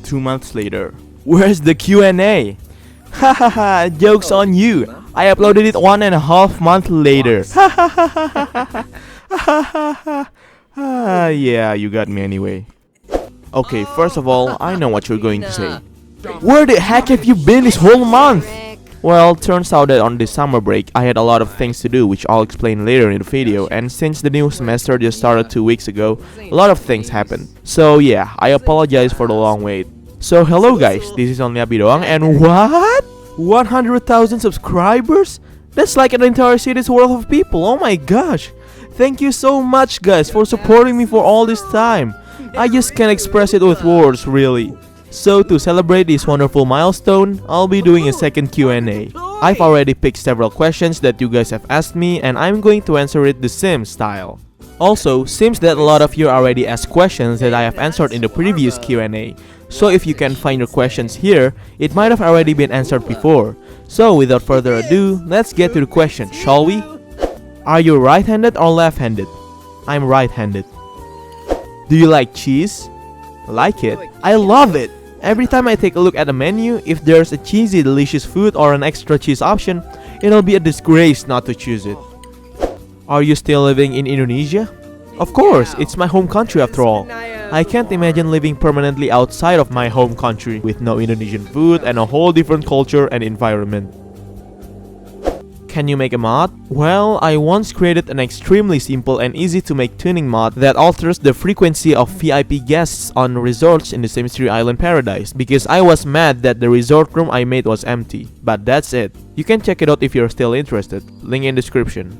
2 months later. Where's the Q&A? Hahaha, joke's on you. I uploaded it 1.5 months later. Yeah, you got me anyway. Okay, first of all, I know what you're going to say. Where the heck have you been this whole month? Well, turns out that on this summer break, I had a lot of things to do, which I'll explain later in the video, and since the new semester just started 2 weeks ago, a lot of things happened. So yeah, I apologize for the long wait. So hello guys, this is Onlyabidoang, and what? 100,000 subscribers? That's like an entire city's worth of people, oh my gosh! Thank you so much guys for supporting me for all this time. I just can't express it with words, really. So to celebrate this wonderful milestone, I'll be doing a second Q&A. I've already picked several questions that you guys have asked me, and I'm going to answer it the Sims style. Also, seems that a lot of you already asked questions that I have answered in the previous Q&A. So if you can find your questions here, it might have already been answered before. So without further ado, let's get to the question, shall we? Are you right-handed or left-handed? I'm right-handed. Do you like cheese? Like it? I love it! Every time I take a look at a menu, if there's a cheesy delicious food or an extra cheese option, it'll be a disgrace not to choose it. Are you still living in Indonesia? Of course, it's my home country after all. I can't imagine living permanently outside of my home country with no Indonesian food and a whole different culture and environment. Can you make a mod? Well, I once created an extremely simple and easy to make tuning mod that alters the frequency of VIP guests on resorts in the Sims 3 Island Paradise because I was mad that the resort room I made was empty. But that's it. You can check it out if you're still interested. Link in description.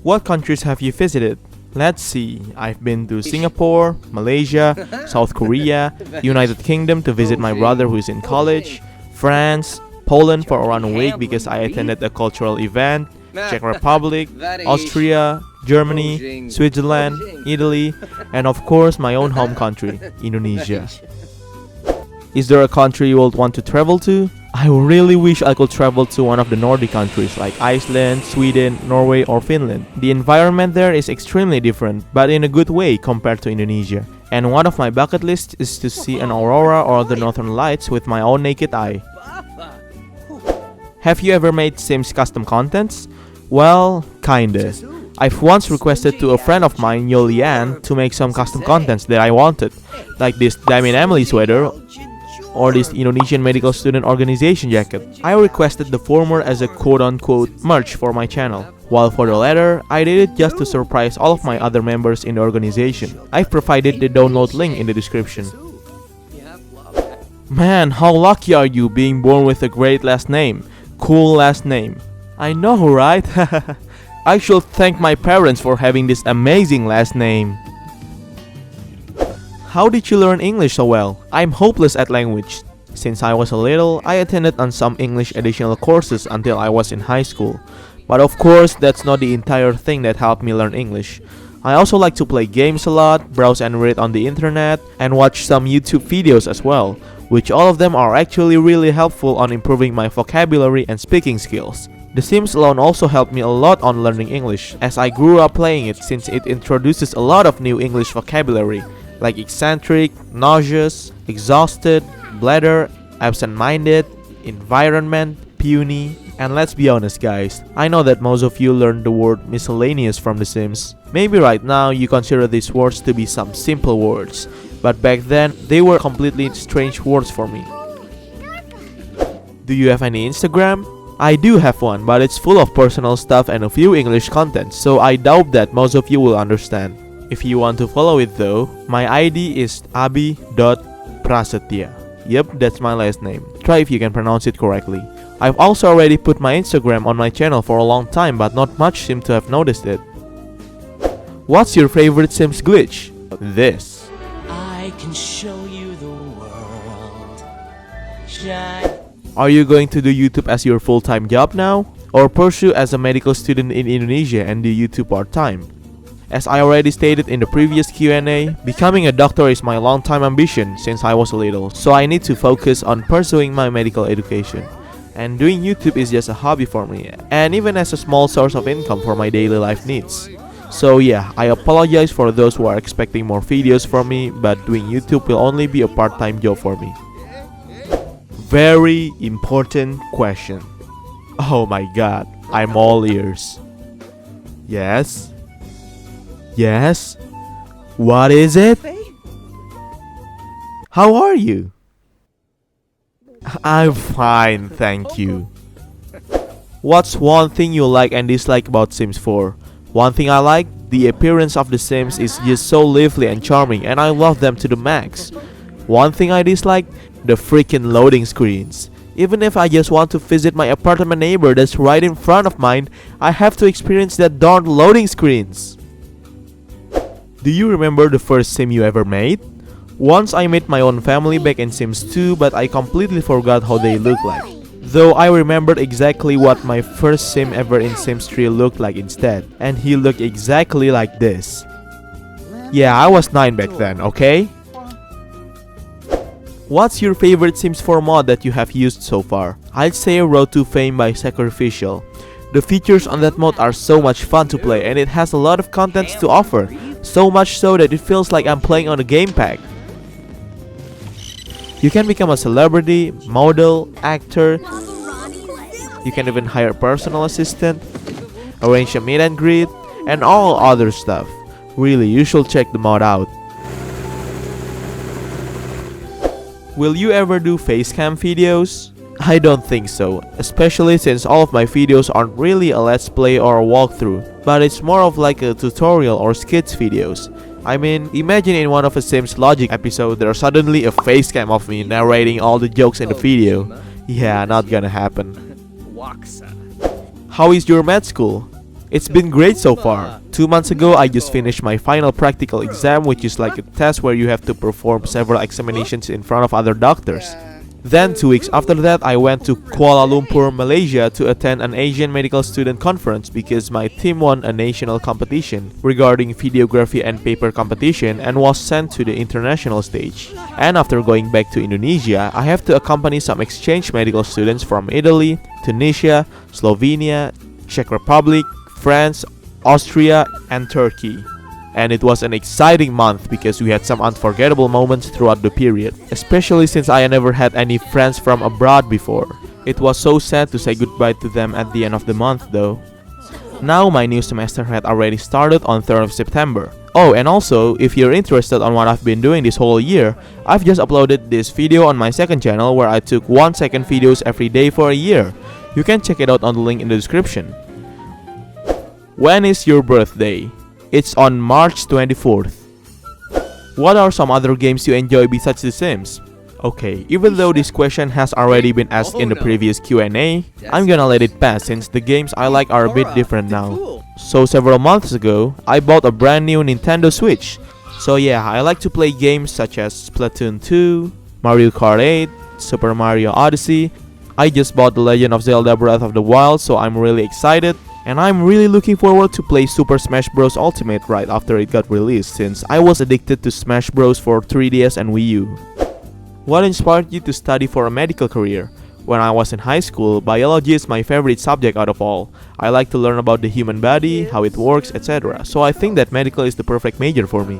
What countries have you visited? Let's see. I've been to Singapore, Malaysia, South Korea, United Kingdom to visit my brother who's in college, France, Poland for around a week because I attended a cultural event, Czech Republic, Austria, Germany, Switzerland, Italy, and of course my own home country, Indonesia. Is there a country you would want to travel to? I really wish I could travel to one of the Nordic countries like Iceland, Sweden, Norway or Finland. The environment there is extremely different, but in a good way compared to Indonesia. And one of my bucket lists is to see an aurora or the northern lights with my own naked eye. Have you ever made Sims custom contents? Well, kinda. I've once requested to a friend of mine, Yolian, to make some custom contents that I wanted, like this Diamond Emily sweater or this Indonesian medical student organization jacket. I requested the former as a quote-unquote merch for my channel, while for the latter, I did it just to surprise all of my other members in the organization. I've provided the download link in the description. Man, how lucky are you being born with a great last name? Cool last name. I know, right? I should thank my parents for having this amazing last name. How did you learn English so well? I'm hopeless at language. Since I was a little, I attended on some English additional courses until I was in high school. But of course, that's not the entire thing that helped me learn English. I also like to play games a lot, browse and read on the internet, and watch some YouTube videos as well, which all of them are actually really helpful on improving my vocabulary and speaking skills. The Sims alone also helped me a lot on learning English, as I grew up playing it since it introduces a lot of new English vocabulary, like eccentric, nauseous, exhausted, bladder, absent-minded, environment, puny, and let's be honest guys, I know that most of you learned the word miscellaneous from The Sims. Maybe right now you consider these words to be some simple words, but back then they were completely strange words for me. Do you have any Instagram? I do have one, but it's full of personal stuff and a few English content, so I doubt that most of you will understand. If you want to follow it though, my ID is abi.prasetya. Yep, that's my last name. Try if you can pronounce it correctly. I've also already put my Instagram on my channel for a long time, but not much seem to have noticed it. What's your favorite Sims glitch? This. I can show you the world. Are you going to do YouTube as your full-time job now? Or pursue as a medical student in Indonesia and do YouTube part-time? As I already stated in the previous Q&A, becoming a doctor is my long-time ambition since I was little, so I need to focus on pursuing my medical education. And doing YouTube is just a hobby for me, and even as a small source of income for my daily life needs. So yeah, I apologize for those who are expecting more videos from me, but doing YouTube will only be a part-time job for me. Very important question. Oh my god, I'm all ears. Yes? Yes? What is it? How are you? I'm fine, thank you. What's one thing you like and dislike about Sims 4? One thing I like, the appearance of the Sims is just so lively and charming, and I love them to the max. One thing I dislike, the freaking loading screens. Even if I just want to visit my apartment neighbor that's right in front of mine, I have to experience that darn loading screens. Do you remember the first sim you ever made? Once I made my own family back in Sims 2, but I completely forgot how they look like. Though I remembered exactly what my first sim ever in Sims 3 looked like instead, and he looked exactly like this. Yeah, I was 9 back then, okay? What's your favorite Sims 4 mod that you have used so far? I'd say Road to Fame by Sacrificial. The features on that mod are so much fun to play, and it has a lot of contents to offer, so much so that it feels like I'm playing on a game pack. You can become a celebrity, model, actor. You can even hire a personal assistant, arrange a meet and greet, and all other stuff. Really, you should check the mod out. Will you ever do facecam videos? I don't think so, especially since all of my videos aren't really a let's play or a walkthrough, but it's more of like a tutorial or skits videos. I mean, imagine in one of a Sims Logic episode there's suddenly a facecam of me narrating all the jokes in the video. Yeah, not gonna happen. How is your med school? It's been great so far. 2 months ago, I just finished my final practical exam, which is like a test where you have to perform several examinations in front of other doctors. Then 2 weeks after that, I went to Kuala Lumpur, Malaysia to attend an Asian medical student conference because my team won a national competition regarding videography and paper competition and was sent to the international stage. And after going back to Indonesia, I have to accompany some exchange medical students from Italy, Tunisia, Slovenia, Czech Republic, France, Austria, and Turkey. And it was an exciting month because we had some unforgettable moments throughout the period, especially since I never had any friends from abroad before. It was so sad to say goodbye to them at the end of the month though. Now my new semester had already started on 3rd of September. Oh, and also, if you're interested on what I've been doing this whole year, I've just uploaded this video on my second channel where I took 1-second videos every day for a year. You can check it out on the link in the description. When is your birthday? It's on March 24th. What are some other games you enjoy besides The Sims? Okay, even though this question has already been asked in the previous Q&A, I'm gonna let it pass since the games I like are a bit different now. So several months ago, I bought a brand new Nintendo Switch. So yeah, I like to play games such as Splatoon 2, Mario Kart 8, Super Mario Odyssey. I just bought The Legend of Zelda Breath of the Wild, so I'm really excited. And I'm really looking forward to play Super Smash Bros. Ultimate right after it got released, since I was addicted to Smash Bros. For 3DS and Wii U. What inspired you to study for a medical career? When I was in high school, biology is my favorite subject out of all. I like to learn about the human body, how it works, etc. So I think that medical is the perfect major for me.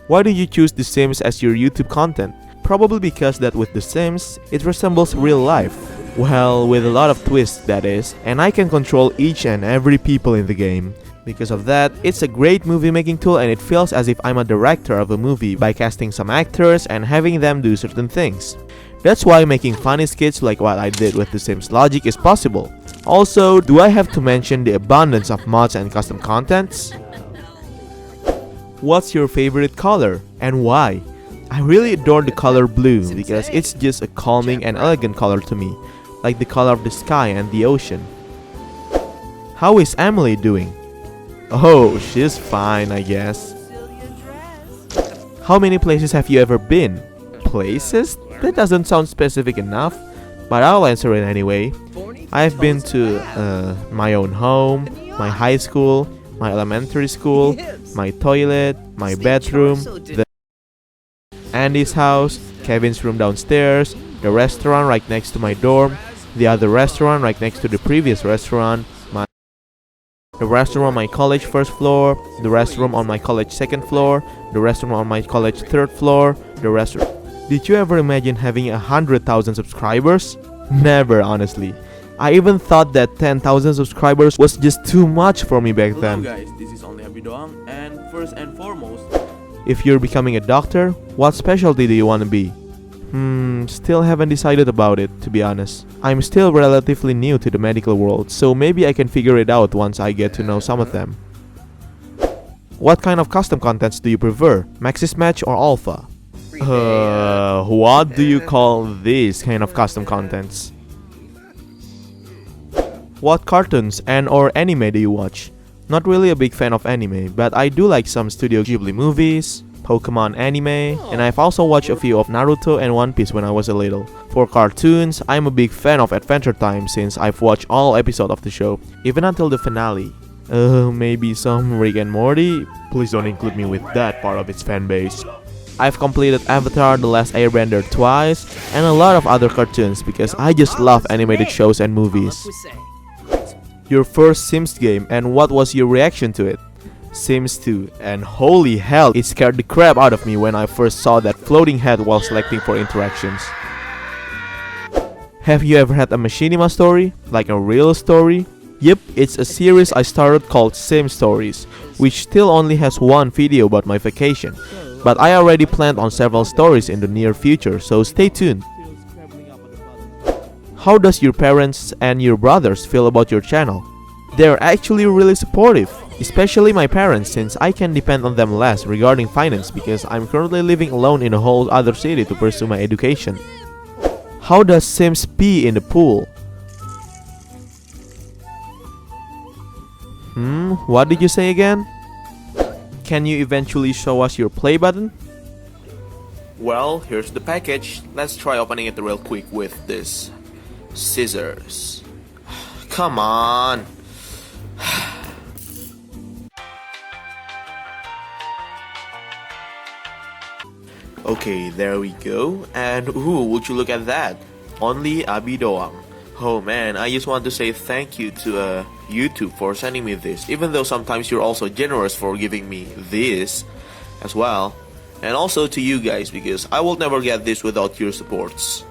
Why did you choose The Sims as your YouTube content? Probably because that with The Sims, it resembles real life. Well, with a lot of twists that is, and I can control each and every people in the game. Because of that, it's a great movie making tool and it feels as if I'm a director of a movie by casting some actors and having them do certain things. That's why making funny skits like what I did with The Sims Logic is possible. Also, do I have to mention the abundance of mods and custom contents? What's your favorite color and why? I really adore the color blue because it's just a calming and elegant color to me, like the color of the sky and the ocean. How is Emily doing? Oh, she's fine, I guess. How many places have you ever been? Places? That doesn't sound specific enough, but I'll answer it anyway. I've been to my own home, my high school, my elementary school, my toilet, my bedroom, Andy's house, Kevin's room downstairs, the restaurant right next to my dorm, the other restaurant right next to the previous restaurant, the restroom on my college first floor, the restroom on my college second floor, the restroom on my college third floor, the restroom. Did you ever imagine having 100,000 subscribers? Never, honestly. I even thought that 10,000 subscribers was just too much for me back then. Hello guys, this is Onlyabidoang, and first and foremost, If you're becoming a doctor, what specialty do you want to be? Still haven't decided about it, to be honest. I'm still relatively new to the medical world, so maybe I can figure it out once I get to know some of them. What kind of custom contents do you prefer? Maxis Match or Alpha? What do you call these kind of custom contents? What cartoons and or anime do you watch? Not really a big fan of anime, but I do like some Studio Ghibli movies, Pokemon anime, and I've also watched a few of Naruto and One Piece when I was a little. For cartoons, I'm a big fan of Adventure Time since I've watched all episodes of the show, even until the finale. Maybe some Rick and Morty? Please don't include me with that part of its fanbase. I've completed Avatar The Last Airbender twice, and a lot of other cartoons because I just love animated shows and movies. Your first Sims game, and what was your reaction to it? Sims 2, and holy hell, it scared the crap out of me when I first saw that floating head while selecting for interactions. Have you ever had a machinima story? Like a real story? Yep, it's a series I started called Sim Stories, which still only has one video about my vacation. But I already planned on several stories in the near future, so stay tuned. How does your parents and your brothers feel about your channel? They're actually really supportive, especially my parents since I can depend on them less regarding finance because I'm currently living alone in a whole other city to pursue my education. How does Sims pee in the pool? What did you say again? Can you eventually show us your play button? well, here's the package. Let's try opening it real quick with this scissors. Come on. Okay, there we go. And ooh, would you look at that? Onlyabidoang. Oh man, I just want to say thank you to YouTube for sending me this, even though sometimes you're also generous for giving me this as well. And also to you guys, because I will never get this without your supports.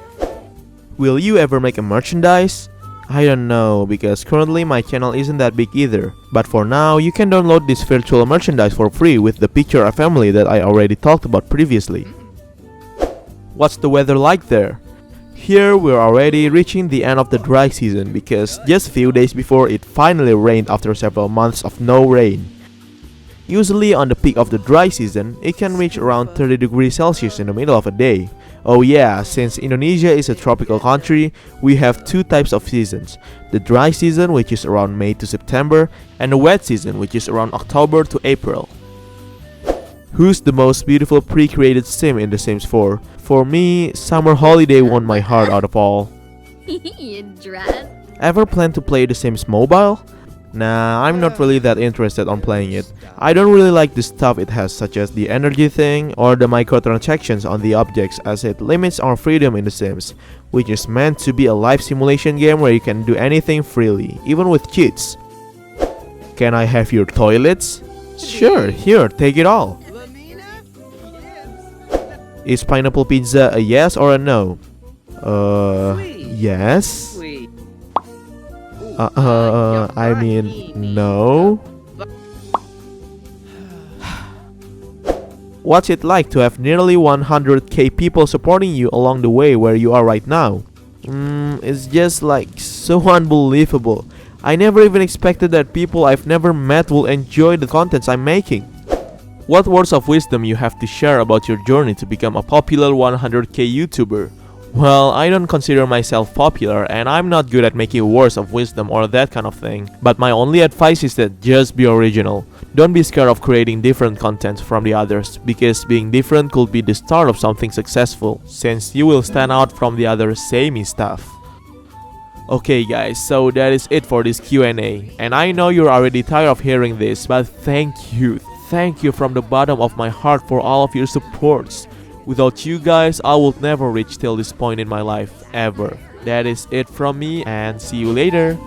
Will you ever make a merchandise? I don't know, because currently my channel isn't that big either. But for now, you can download this virtual merchandise for free with the picture of family that I already talked about previously. What's the weather like there? Here we're already reaching the end of the dry season because just few days before it finally rained after several months of no rain. Usually on the peak of the dry season, it can reach around 30 degrees Celsius in the middle of a day. Oh yeah, since Indonesia is a tropical country, we have two types of seasons. The dry season, which is around May to September, and the wet season, which is around October to April. Who's the most beautiful pre-created sim in The Sims 4? For me, Summer Holiday won my heart out of all. You dress? Ever plan to play The Sims Mobile? Nah, I'm not really that interested on playing it. I don't really like the stuff it has, such as the energy thing or the microtransactions on the objects, as it limits our freedom in The Sims, which is meant to be a life simulation game where you can do anything freely, even with cheats. Can I have your toilets? Sure, here, take it all. Is pineapple pizza a yes or a no? Yes? I mean, no? What's it like to have nearly 100k people supporting you along the way where you are right now? It's just like so unbelievable. I never even expected that people I've never met will enjoy the contents I'm making. What words of wisdom you have to share about your journey to become a popular 100k YouTuber? Well, I don't consider myself popular and I'm not good at making words of wisdom or that kind of thing. But my only advice is that just be original. Don't be scared of creating different content from the others, because being different could be the start of something successful, since you will stand out from the other samey stuff. Okay guys, so that is it for this Q&A. And I know you're already tired of hearing this, but thank you. Thank you from the bottom of my heart for all of your supports. Without you guys, I would never reach till this point in my life, ever. That is it from me, and see you later.